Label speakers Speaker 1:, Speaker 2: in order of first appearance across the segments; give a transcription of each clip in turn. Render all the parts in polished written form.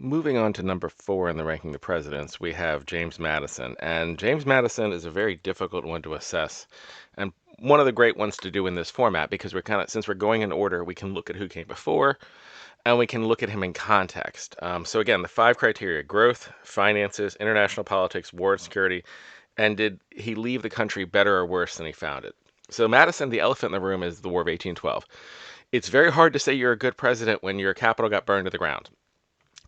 Speaker 1: Moving on to number 4 in the ranking of presidents, we have James Madison. And James Madison is a very difficult one to assess, and one of the great ones to do in this format because since we're going in order, we can look at who came before and we can look at him in context. So again, the 5 criteria: growth, finances, international politics, war and security, and did he leave the country better or worse than he found it? So Madison, the elephant in the room is the War of 1812. It's very hard to say you're a good president when your capital got burned to the ground.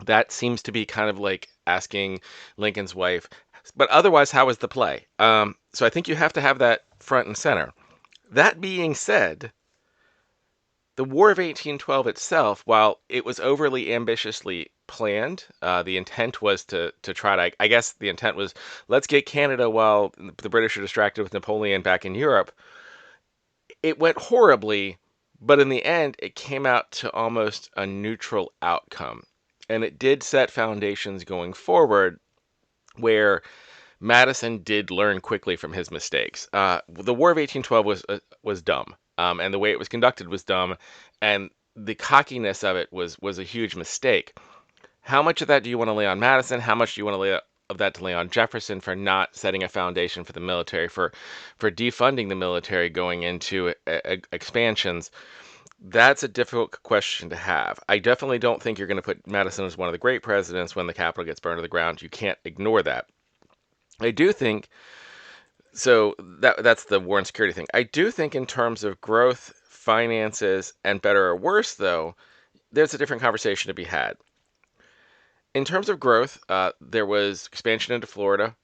Speaker 1: That seems to be kind of like asking Lincoln's wife, but otherwise, how was the play? So I think you have to have that front and center. That being said, the War of 1812 itself, while it was overly ambitiously planned, the intent was to try to, I guess the intent was, let's get Canada while the British are distracted with Napoleon back in Europe. It went horribly, but in the end, it came out to almost a neutral outcome. And it did set foundations going forward where Madison did learn quickly from his mistakes. The War of 1812 was dumb, and the way it was conducted was dumb, and the cockiness of it was a huge mistake. How much of that do you want to lay on Madison? How much do you want to lay of that to lay on Jefferson for not setting a foundation for the military, for defunding the military going into expansions? That's a difficult question to have. I definitely don't think you're going to put Madison as one of the great presidents when the Capitol gets burned to the ground. You can't ignore that. I do think so. That's the war and security thing. I do think in terms of growth, finances, and better or worse, though, there's a different conversation to be had. In terms of growth, there was expansion into Florida.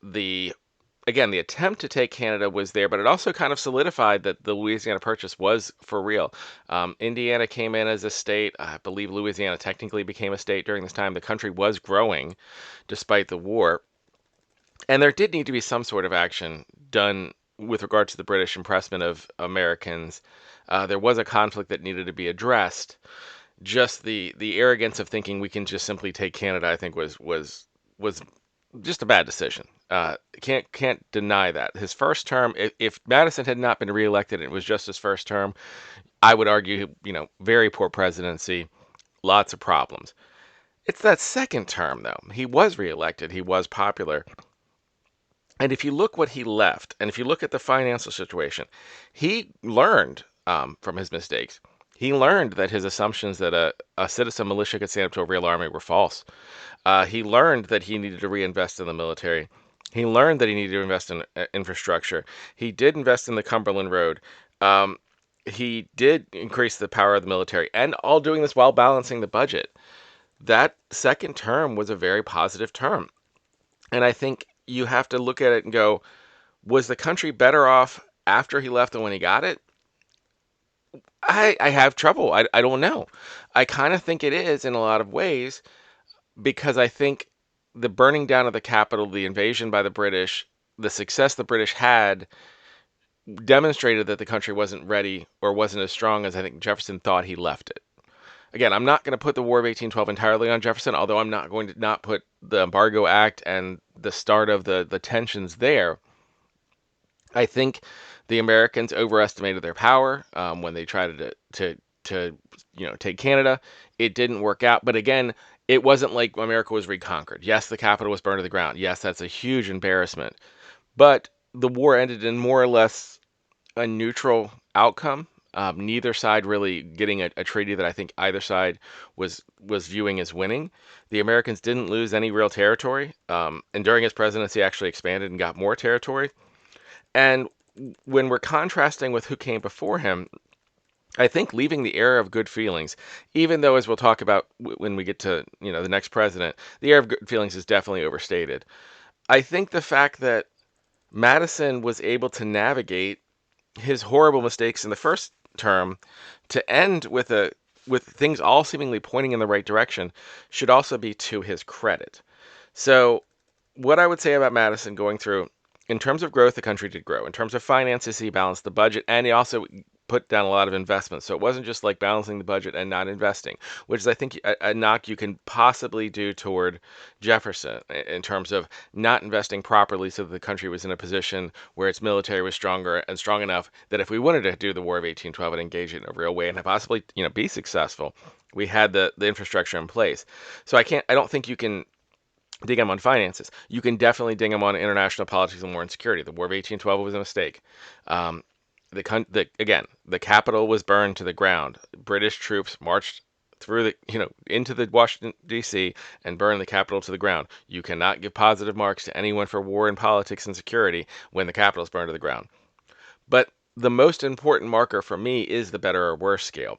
Speaker 1: The Again, the attempt to take Canada was there, but it also kind of solidified that the Louisiana Purchase was for real. Indiana came in as a state. I believe Louisiana technically became a state during this time. The country was growing despite the war. And there did need to be some sort of action done with regard to the British impressment of Americans. There was a conflict that needed to be addressed. Just the arrogance of thinking we can just simply take Canada, I think, was just a bad decision. Can't deny that. His first term, if Madison had not been reelected and it was just his first term, I would argue, very poor presidency, lots of problems. It's that second term, though. He was reelected. He was popular. And if you look what he left, and if you look at the financial situation, he learned from his mistakes. He learned that his assumptions that a citizen militia could stand up to a real army were false. He learned that he needed to reinvest in the military. He learned that he needed to invest in infrastructure. He did invest in the Cumberland Road. He did increase the power of the military, and all doing this while balancing the budget. That second term was a very positive term. And I think you have to look at it and go, was the country better off after he left than when he got it? I have trouble. I don't know. I kind of think it is in a lot of ways because I think the burning down of the Capitol, the invasion by the British, the success the British had demonstrated that the country wasn't ready or wasn't as strong as I think Jefferson thought he left it. Again, I'm not going to put the War of 1812 entirely on Jefferson, although I'm not going to not put the Embargo Act and the start of the tensions there. I think the Americans overestimated their power when they tried to take Canada. It didn't work out, but again, it wasn't like America was reconquered. Yes, the capital was burned to the ground. Yes, that's a huge embarrassment, but the war ended in more or less a neutral outcome. Neither side really getting a treaty that I think either side was viewing as winning. The Americans didn't lose any real territory, and during his presidency, actually expanded and got more territory. And when we're contrasting with who came before him, I think leaving the era of good feelings, even though as we'll talk about when we get to the next president, the era of good feelings is definitely overstated. I think the fact that Madison was able to navigate his horrible mistakes in the first term to end with things all seemingly pointing in the right direction should also be to his credit. So what I would say about Madison going through, in terms of growth, the country did grow. In terms of finances, he balanced the budget, and he also put down a lot of investments. So it wasn't just like balancing the budget and not investing, which is, I think, a knock you can possibly do toward Jefferson in terms of not investing properly so that the country was in a position where its military was stronger and strong enough that if we wanted to do the War of 1812 and engage it in a real way and possibly, be successful, we had the infrastructure in place. So I don't think you can ding him on finances. You can definitely ding him on international politics and war and security. The War of 1812 was a mistake. Um, again, the Capitol was burned to the ground. British troops marched through into the Washington D.C. and burned the Capitol to the ground. You cannot give positive marks to anyone for war and politics and security when the Capitol is burned to the ground. But the most important marker for me is the better or worse scale.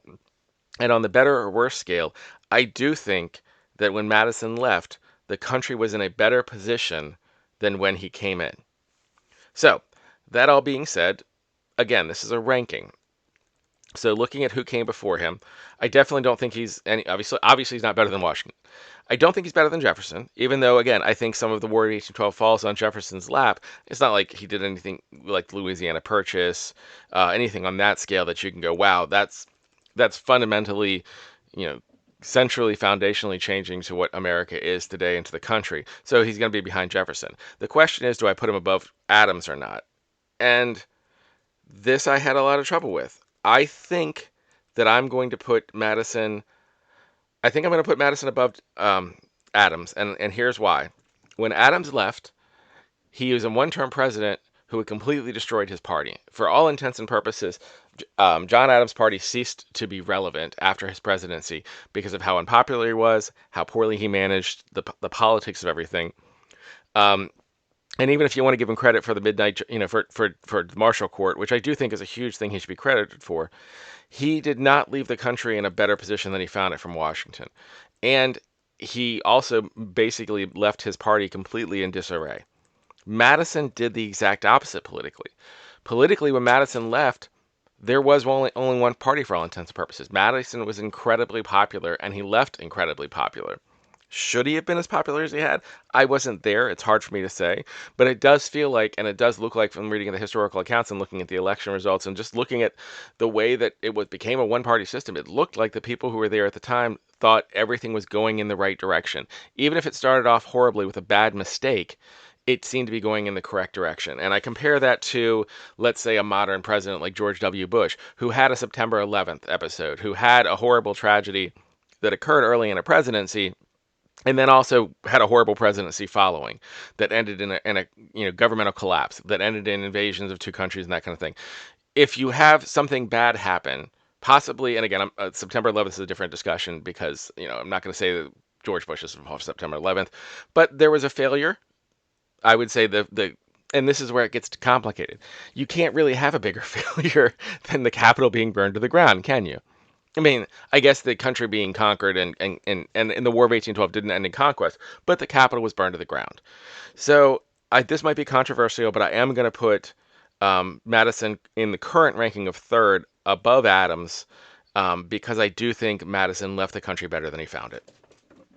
Speaker 1: And on the better or worse scale, I do think that when Madison left, the country was in a better position than when he came in. So, that all being said, again, this is a ranking. So looking at who came before him, I definitely don't think he's any obviously he's not better than Washington. I don't think he's better than Jefferson, even though again, I think some of the War of 1812 falls on Jefferson's lap. It's not like he did anything like the Louisiana Purchase, anything on that scale that you can go, wow, that's fundamentally, you know, centrally, foundationally changing to what America is today and to the country. So he's going to be behind Jefferson. The question is, do I put him above Adams or not? And this I had a lot of trouble with. I think that I'm going to put Madison. I think I'm going to put Madison above Adams, and here's why. When Adams left, he was a one-term president who had completely destroyed his party. For all intents and purposes, John Adams' party ceased to be relevant after his presidency because of how unpopular he was, how poorly he managed the politics of everything. And even if you want to give him credit for the midnight, for the Marshall Court, which I do think is a huge thing he should be credited for, he did not leave the country in a better position than he found it from Washington. And he also basically left his party completely in disarray. Madison did the exact opposite politically. Politically, when Madison left, there was only one party for all intents and purposes. Madison was incredibly popular, and he left incredibly popular. Should he have been as popular as he had? I wasn't there. It's hard for me to say. But it does feel like, and it does look like from reading the historical accounts and looking at the election results and just looking at the way that became a one-party system, it looked like the people who were there at the time thought everything was going in the right direction. Even if it started off horribly with a bad mistake, it seemed to be going in the correct direction. And I compare that to, let's say, a modern president like George W. Bush, who had a September 11th episode, who had a horrible tragedy that occurred early in a presidency, and then also had a horrible presidency following that ended in a governmental collapse, that ended in invasions of two countries and that kind of thing. If you have something bad happen, possibly, and again, September 11th is a different discussion because I'm not going to say that George Bush is involved in September 11th, but there was a failure. I would say and this is where it gets complicated. You can't really have a bigger failure than the Capitol being burned to the ground, can you? I mean, I guess the country being conquered and the War of 1812 didn't end in conquest, but the Capitol was burned to the ground. So this might be controversial, but I am going to put Madison in the current ranking of third above Adams because I do think Madison left the country better than he found it.